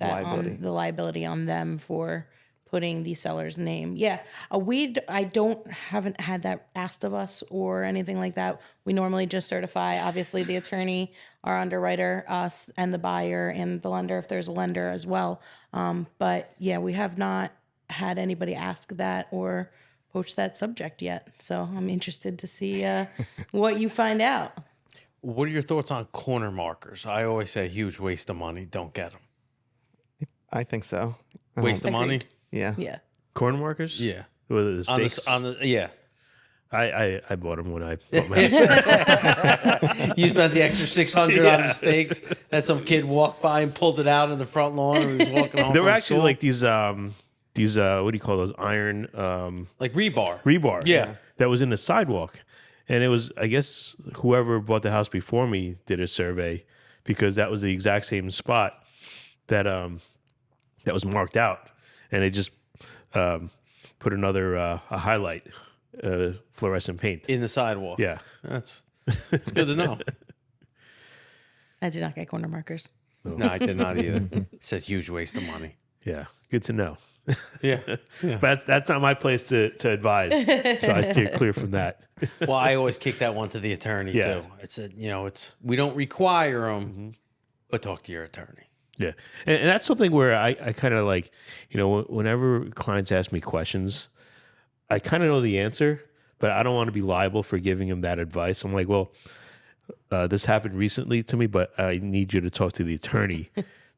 liability. The liability on them for putting the seller's name. Yeah. Haven't had that asked of us or anything like that. We normally just certify, obviously, the attorney, our underwriter, us, and the buyer and the lender, if there's a lender as well. But yeah, we have not had anybody ask that or poach that subject yet. So I'm interested to see what you find out. What are your thoughts on corner markers? I always say huge waste of money. Don't get them. I think so. Waste of money? Agreed. Yeah. Yeah. Corner markers? Yeah. With the stakes? Yeah. I bought them when I bought my house. You spent the extra $600 on the stakes that some kid walked by and pulled it out in the front lawn and he was walking home. There were from actually school. like these what do you call those, iron like rebar. rebar. Yeah. That was in the sidewalk. And it was, I guess, whoever bought the house before me did a survey, because that was the exact same spot that that was marked out. And they just put another a highlight fluorescent paint In the sidewalk. Yeah. It's good to know. I did not get corner markers. No, I did not either. It's a huge waste of money. Yeah, good to know. Yeah. But that's not my place to advise, so I steer clear from that. Well, I always kick that one to the attorney Yeah. too. It's we don't require them, but talk to your attorney. Yeah, and that's something where I kind of like, whenever clients ask me questions, I kind of know the answer, but I don't want to be liable for giving them that advice. I'm like, well, this happened recently to me, but I need you to talk to the attorney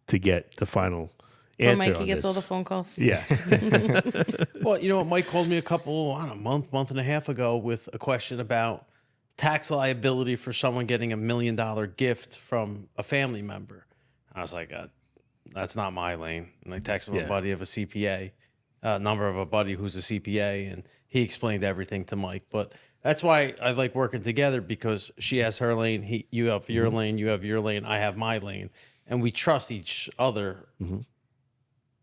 to get the final answer. Or Mikey on gets this. all the phone calls. Yeah. Well, you know what? Mike called me a month and a half ago with a question about tax liability for someone getting $1 million gift from a family member. I was like, that's not my lane. And I texted a buddy of a CPA, number of a buddy who's a CPA, and he explained everything to Mike. But that's why I like working together, because she has her lane, you have your lane, you have your lane, I have my lane, and we trust each other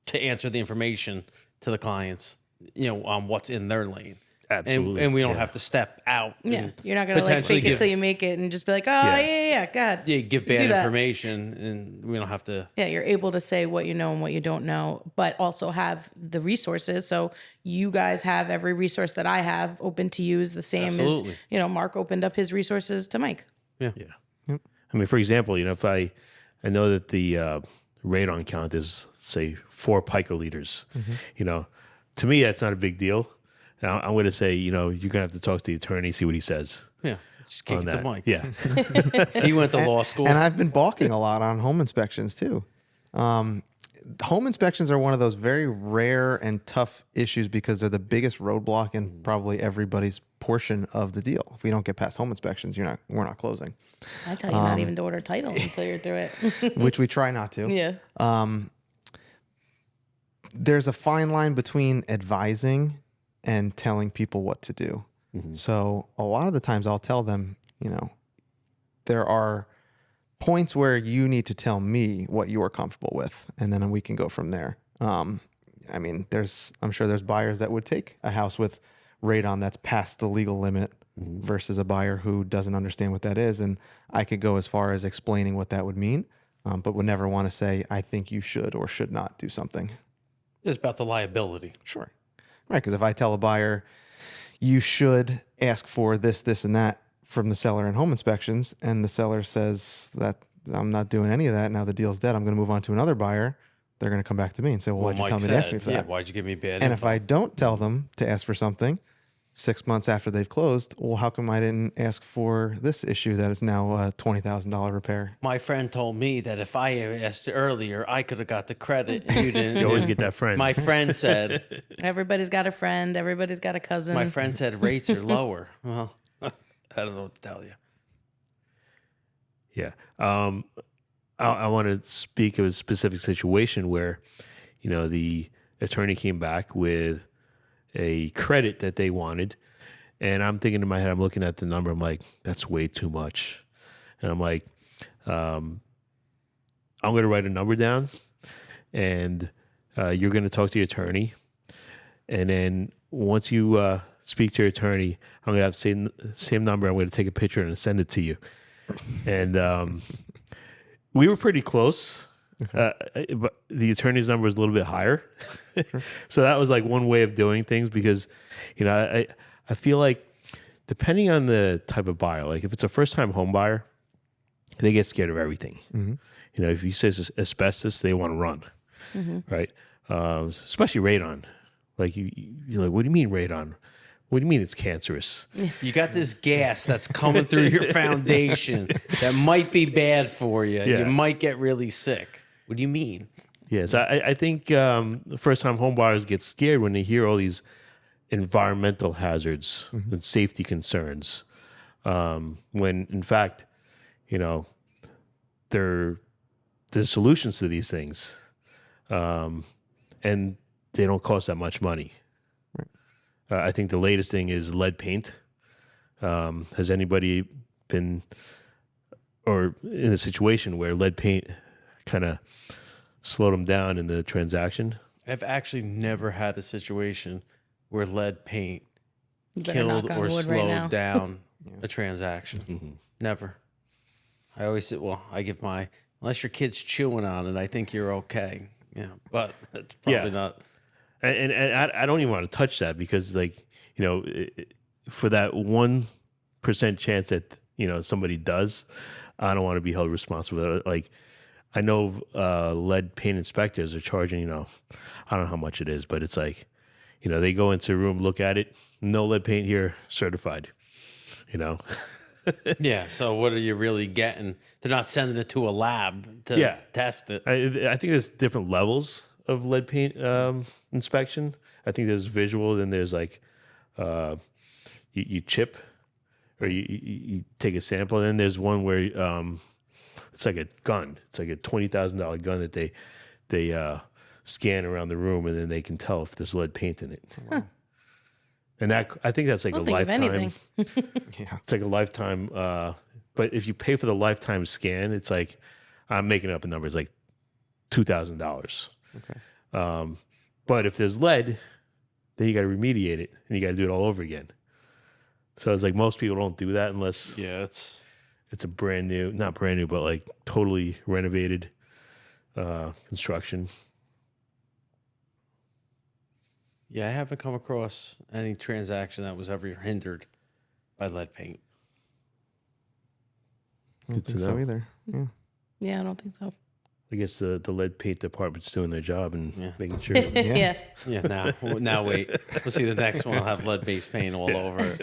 to answer the information to the clients, on what's in their lane. Absolutely. And we don't have to step out. Yeah. and You're not going to like potentially fake it till you make it and just be like, oh, yeah, God. Yeah, give bad Do that. information, and we don't have to. Yeah, you're able to say what you know and what you don't know, but also have the resources. So you guys have every resource that I have open to use, the same Absolutely. as, Mark opened up his resources to Mike. Yeah. I mean, for example, if I know that the radon count is, say, 4 picoliters, to me, that's not a big deal. Now, I'm going to say, you're going to have to talk to the attorney, see what he says. Yeah. Just kick on it to that. Mike. Yeah. He went to law school. And I've been balking a lot on home inspections too. Home inspections are one of those very rare and tough issues because they're the biggest roadblock in probably everybody's portion of the deal. If we don't get past home inspections, we're not closing. I tell you not even to order title until you're through it. Which we try not to. Yeah. There's a fine line between advising and telling people what to do. So a lot of the times I'll tell them, there are points where you need to tell me what you are comfortable with, and then we can go from there. I'm sure there's buyers that would take a house with radon that's past the legal limit versus a buyer who doesn't understand what that is. And I could go as far as explaining what that would mean, but would never want to say, I think you should or should not do something. It's about the liability. Sure. Right. Because if I tell a buyer, you should ask for this, this, and that from the seller in home inspections, and the seller says that I'm not doing any of that, now the deal's dead, I'm going to move on to another buyer, they're going to come back to me and say, well, why'd you tell me to ask me for that? Why'd you give me bad And info? if I don't tell them to ask for something 6 months after they've closed, well, how come I didn't ask for this issue that is now a $20,000 repair? My friend told me that if I had asked earlier, I could have got the credit. And you didn't. You always get that friend. My friend said, Everybody's got a friend. Everybody's got a cousin. my friend said rates are lower. Well, I don't know what to tell you. Yeah. I want to speak of a specific situation where, the attorney came back with a credit that they wanted. And I'm thinking in my head, I'm looking at the number. I'm like, that's way too much. And I'm like, I'm going to write a number down and you're going to talk to your attorney. And then once you speak to your attorney, I'm going to have the same number. I'm going to take a picture and send it to you. And we were pretty close. But the attorney's number was a little bit higher. So that was like one way of doing things because, I feel like depending on the type of buyer, like if it's a first-time home buyer, they get scared of everything. Mm-hmm. If you say it's asbestos, they want to run, right? Especially radon. Like you're like, what do you mean radon? What do you mean it's cancerous? You got this gas that's coming through your foundation that might be bad for you. Yeah. You might get really sick. What do you mean? Yes, I think first-time home buyers get scared when they hear all these environmental hazards and safety concerns, when in fact, there's solutions to these things, and they don't cost that much money. I think the latest thing is lead paint. Has anybody been or in a situation where lead paint kind of slowed them down in the transaction? I've actually never had a situation where lead paint You better killed knock on or wood right now. slowed down a transaction. Never. I always say, I give unless your kid's chewing on it, I think you're okay. Yeah, but it's probably not. And I don't even want to touch that because, like, for that 1% chance that somebody does, I don't want to be held responsible. Like, I know lead paint inspectors are charging, I don't know how much it is, but it's like, they go into a room, look at it, no lead paint here, certified. Yeah. So what are you really getting? They're not sending it to a lab to test it. I think there's different levels of lead paint inspection. I think there's visual, then there's like you chip or you take a sample, and then there's one where it's like a gun. It's like a $20,000 gun that they scan around the room, and then they can tell if there's lead paint in it. Wow. And that I think that's like Don't a think of lifetime. anything. Yeah. It's like a lifetime. But if you pay for the lifetime scan, it's like, I'm making up a number. It's like $2,000. Okay. But if there's lead, then you got to remediate it and you got to do it all over again. So it's like most people don't do that unless it's a brand new, not brand new, but like totally renovated construction. Yeah, I haven't come across any transaction that was ever hindered by lead paint. I don't think so either. Yeah. Yeah, I don't think so. I guess the lead paint department's doing their job and making sure. Yeah. Yeah, now wait. We'll see the next one will have lead-based paint all over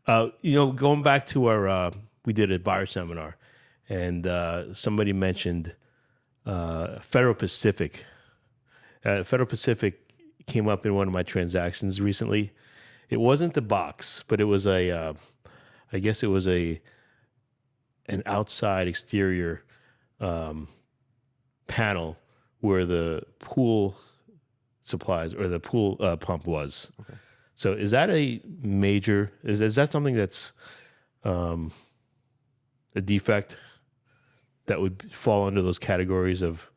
it. Going back to our, we did a buyer seminar, and somebody mentioned Federal Pacific. Federal Pacific came up in one of my transactions recently. It wasn't the box, but it was I guess it was an outside exterior panel where the pool supplies or the pool pump was. Okay. So is that a major, is that something that's a defect that would fall under those categories of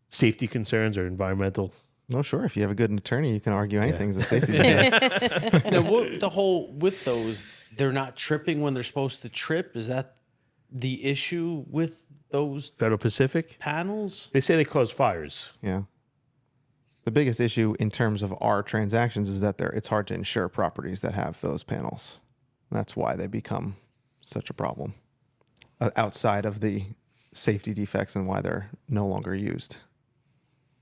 safety concerns or environmental No, sure. If you have a good attorney, you can argue anything as a safety defect. Now, with those, they're not tripping when they're supposed to trip. Is that the issue with those Federal Pacific, panels? they say they cause fires. Yeah. The biggest issue in terms of our transactions is that it's hard to insure properties that have those panels. That's why they become such a problem outside of the safety defects and why they're no longer used.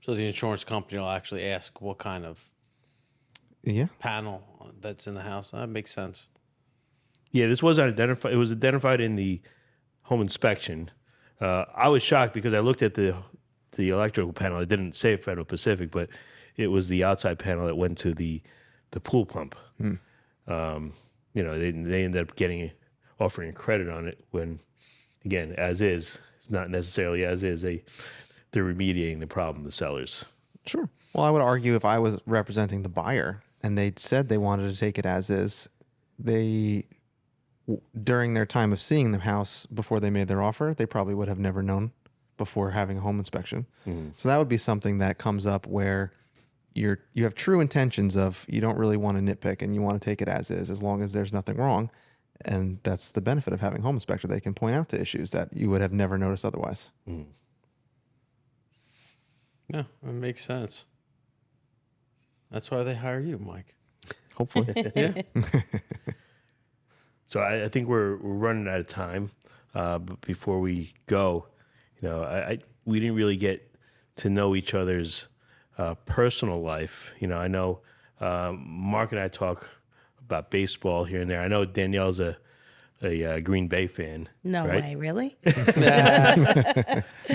So the insurance company will actually ask what kind of Yeah. panel that's in the house. That makes sense. Yeah, this was identified. It was identified in the home inspection. I was shocked because I looked at the electrical panel. It didn't say Federal Pacific, but it was the outside panel that went to the pool pump. They ended up offering a credit on it when, again, as is, it's not necessarily as is. They're remediating the problem, the sellers. Sure. Well, I would argue if I was representing the buyer and they'd said they wanted to take it as is, during their time of seeing the house before they made their offer, they probably would have never known before having a home inspection. So that would be something that comes up where you have true intentions of you don't really want to nitpick and you want to take it as is long as there's nothing wrong. And that's the benefit of having a home inspector. They can point out to issues that you would have never noticed otherwise. Yeah, it makes sense. That's why they hire you, Mike. Hopefully. Yeah. So I think we're running out of time. But before we go, we didn't really get to know each other's personal life. I know Mark and I talk about baseball here and there. I know Danielle's a Green Bay fan. No right? way, really?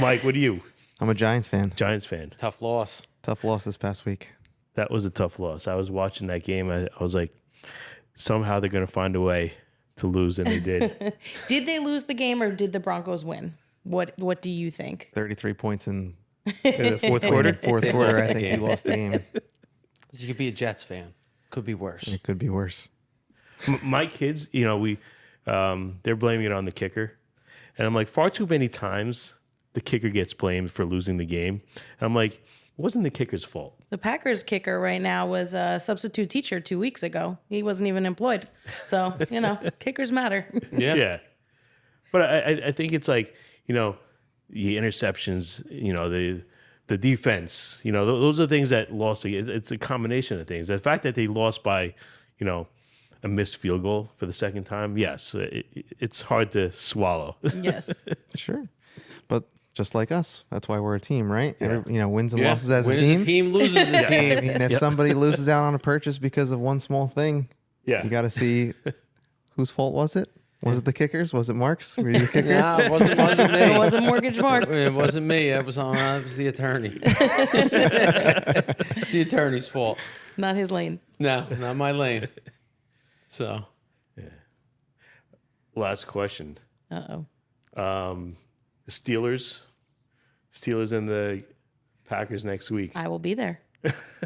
Mike, what are you? I'm a Giants fan. Giants fan. Tough loss. Tough loss this past week. That was a tough loss. I was watching that game. I was like, somehow they're going to find a way to lose, and they did. Did they lose the game or did the Broncos win? What do you think? 33 points in In the fourth quarter? fourth quarter. I think you lost the game. You could be a Jets fan. Could be worse. It could be worse. My kids, they're blaming it on the kicker. And I'm like, far too many times the kicker gets blamed for losing the game. And I'm like, it wasn't the kicker's fault. The Packers kicker right now was a substitute teacher 2 weeks ago. He wasn't even employed. So, kickers matter. Yeah. But I think it's like, the interceptions, the defense, those are things that lost. It's a combination of things. The fact that they lost by, a missed field goal for the second time, yes, it's hard to swallow. Yes. Sure. But just like us, that's why we're a team, right? Yeah. Wins and Yeah. losses as Wins a team. the team, loses the I team. mean, if somebody loses out on a purchase because of one small thing, Yeah. you got to see whose fault was it? Was it the kickers? Was it Mark's? Were you the kicker? Nah, it wasn't me. It wasn't Mortgage Mark. It wasn't me. It was the attorney. The attorney's fault. It's not his lane. No, not my lane. So Last question. Uh-oh. The Steelers and the Packers next week. I will be there.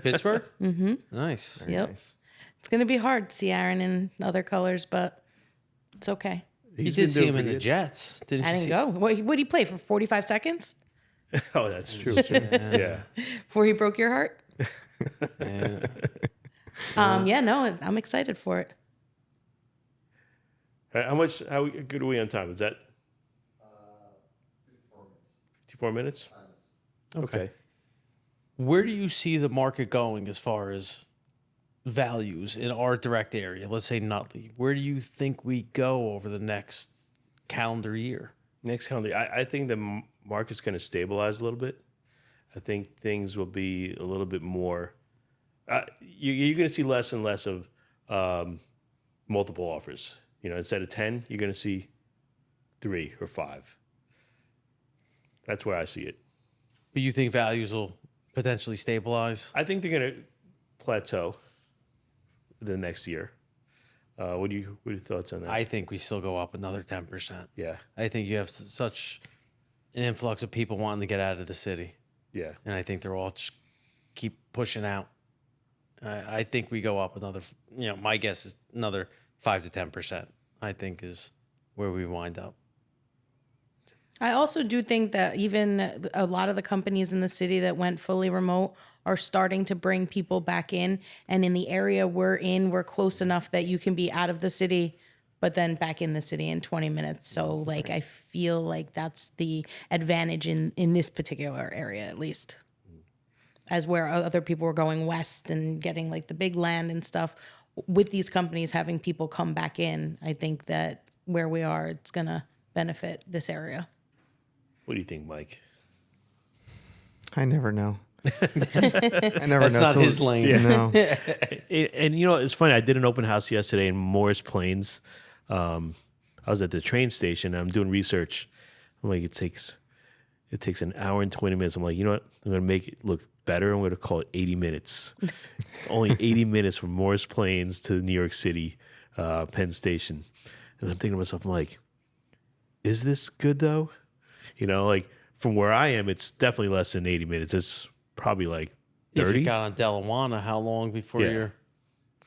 Pittsburgh? Mm-hmm. Nice. Very Yep. nice. It's going to be hard to see Aaron in other colors, but it's okay. You He's did been see doing him in pretty the good. Jets. Didn't I you didn't see? go. What did he play for 45 seconds Oh, that's true. Yeah. before he broke your heart? Yeah. No, I'm excited for it. How good are we on time? Is that 54 minutes? Okay. Where do you see the market going as far as values in our direct area? Let's say Nutley. Where do you think we go over the next calendar year? Next calendar, I think the market's going to stabilize a little bit. I think things will be a little bit more. You're going to see less and less of multiple offers. Instead of 10, you're going to see 3 or 5. That's where I see it. But you think values will potentially stabilize? I think they're going to plateau the next year. What are your thoughts on that? I think we still go up another 10%. Yeah, I think you have such an influx of people wanting to get out of the city. yeah. And I think they're all just keep pushing out. I think we go up another, my guess is another 5 to 10%, I think is where we wind up. I also do think that even a lot of the companies in the city that went fully remote are starting to bring people back in. And in the area we're in, we're close enough that you can be out of the city, but then back in the city in 20 minutes. So like, I feel like that's the advantage in this particular area, at least. As where other people were going west and getting like the big land and stuff, with these companies having people come back in, I think that where we are, it's going to benefit this area. What do you think, Mike? I never know. I never That's know. not till- his lane. Yeah. No. And you know, it's funny. I did an open house yesterday in Morris Plains. I was at the train station. And I'm doing research. I'm like, it takes an hour and 20 minutes. I'm like, you know what? I'm going to make it look better. I'm going to call it 80 minutes. Only 80 minutes from Morris Plains to New York City, Penn Station. And I'm thinking to myself, I'm like, is this good though? You know, like from where I am, it's definitely less than 80 minutes. It's probably like 30. If you got on Delawana, how long before Yeah. you're...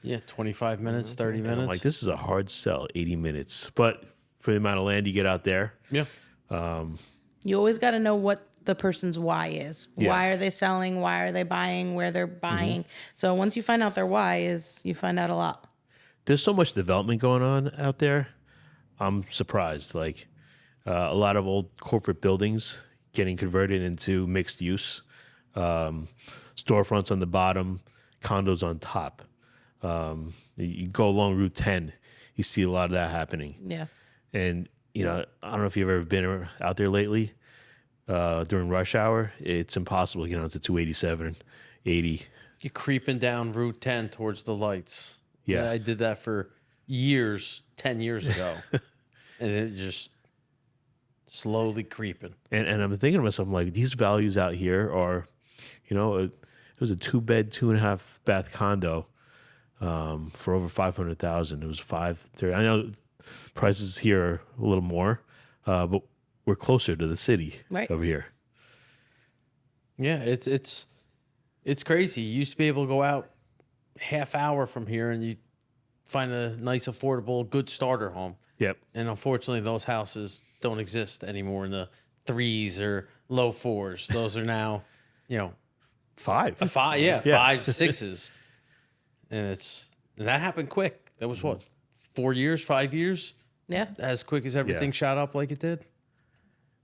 Yeah, 25 minutes, 30 And minutes. I'm like, this is a hard sell, 80 minutes. But for the amount of land you get out there, Yeah. You always got to know what the person's why is. Yeah. Why are they selling? Why are they buying? Where they're buying. So once you find out their why is, you find out a lot. there's so much development going on out there. I'm surprised. Like a lot of old corporate buildings getting converted into mixed use, storefronts on the bottom, condos on top. You go along Route 10, you see a lot of that happening. Yeah. And, you know, I don't know if you've ever been out there lately during rush hour. It's impossible to get onto 287, 80. You're creeping down Route 10 towards the lights. Yeah. I did that for years, 10 years ago. And it just slowly creeping. And I'm thinking to myself, I'm like, these values out here are, you know, it was a 2-bed, 2.5-bath condo for over $500,000. It was $530,000. I know prices here are a little more, but we're closer to the city Right. over here. Yeah, it's crazy. You used to be able to go out half hour from here and you find a nice, affordable, good starter home. Yep. And unfortunately, those houses don't exist anymore in the 3s or low 4s. Those are now, you know, Five. 5, Yeah. 5, 6s. And that happened quick. That was what, 4 years, 5 years? Yeah. As quick as everything shot up like it did?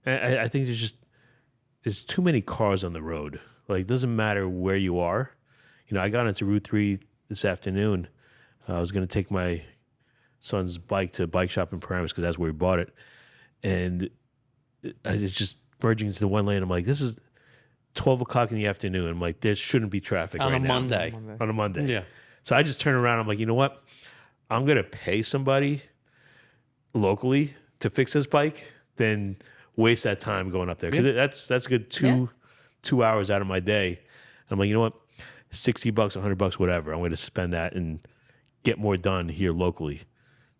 And I think there's too many cars on the road. Like, it doesn't matter where you are. You know, I got into Route 3 this afternoon. I was going to take my son's bike to a bike shop in Paramus because that's where we bought it. And it's just merging into the one lane. I'm like, this is 12 o'clock in the afternoon. I'm like, there shouldn't be traffic On right a now. Monday. On a Monday. Yeah. So I just turn around. I'm like, you know what? I'm going to pay somebody locally to fix this bike than waste that time going up there. Because that's a good two hours out of my day. I'm like, you know what? $60, $100, whatever. I'm going to spend that and get more done here locally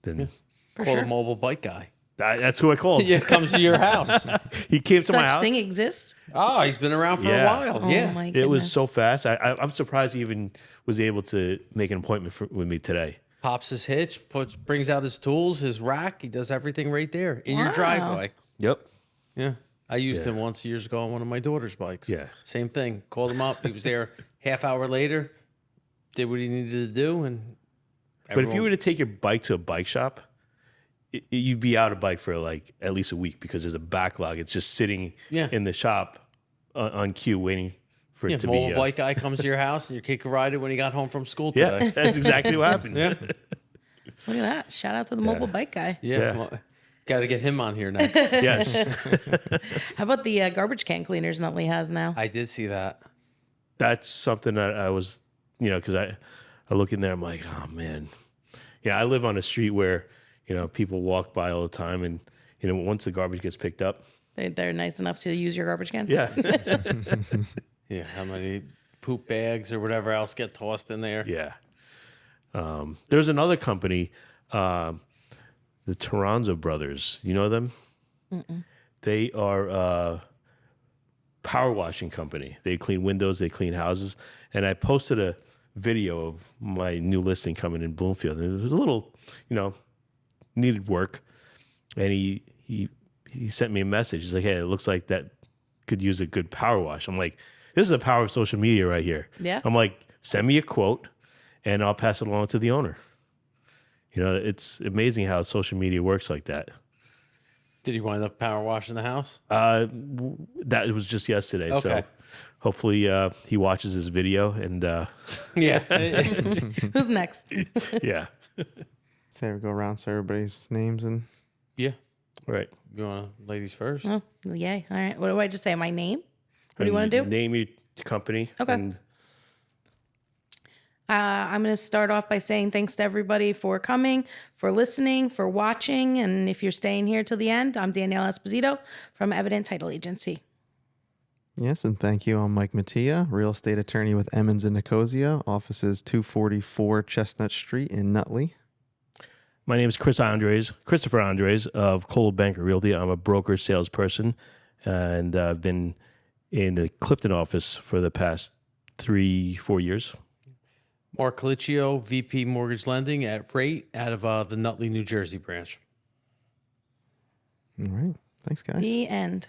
than Call a mobile bike guy. that's who I called. Yeah, comes to your house. He came to my Such house. thing exists. Oh, he's been around for a Yeah. while. Oh Yeah. my It goodness. was so fast. I'm surprised he even was able to make an appointment with me today. Pops his hitch, brings out his tools, his rack. He does everything right there in your Wow. driveway. Yep. Yeah. I used him once years ago on one of my daughter's bikes. Yeah. Same thing. Called him up. He was there half hour later, did what he needed to do. And But if you were to take your bike to a bike shop, you'd be out of bike for like at least a week because there's a backlog. It's just sitting in the shop on queue waiting for it to mobile be. bike guy comes to your house and your kid could ride it when he got home from school Yeah, today. that's exactly what happened. Yeah. Look at that. Shout out to the mobile bike guy. Yeah. Yeah. Well, got to get him on here next. Yes. How about the garbage can cleaners Nutley has now? I did see that. That's something that I was, you know, because I look in there, I'm like, oh man. Yeah, I live on a street where, you know, people walk by all the time, and you know, once the garbage gets picked up, They're nice enough to use your garbage can. yeah, Yeah. How many poop bags or whatever else get tossed in there? yeah. There's another company, the Toronzo brothers. You know them? They are a power washing company. They clean windows, they clean houses, and I posted a video of my new listing coming in Bloomfield, and it was a little, you know, needed work, and he he sent me a message. He's like, hey, it looks like that could use a good power wash. I'm like, this is the power of social media right here. Yeah. I'm like, send me a quote and I'll pass it along to the owner. You know, it's amazing how social media works like that. Did he wind up power washing the house? That was just yesterday. Okay. So hopefully he watches this video and Yeah. Who's next? yeah. Sarah, go around so everybody's names and Yeah. Right. You want ladies first? Oh, yay. All right. What do I just say? My name? What do you want to do? Name your company. Okay. And I'm going to start off by saying thanks to everybody for coming, for listening, for watching. And if you're staying here till the end, I'm Danielle Esposito from Evident Title Agency. yes, and thank you. I'm Mike Mattia, real estate attorney with Emmons and Nicosia, offices 244 Chestnut Street in Nutley. my name is Christopher Andres of Coldwell Banker Realty. I'm a broker salesperson, and I've been in the Clifton office for the past 3-4 years. Marc Calicchio, VP Mortgage Lending at Rate out of the Nutley, New Jersey branch. All right. Thanks, guys. The end.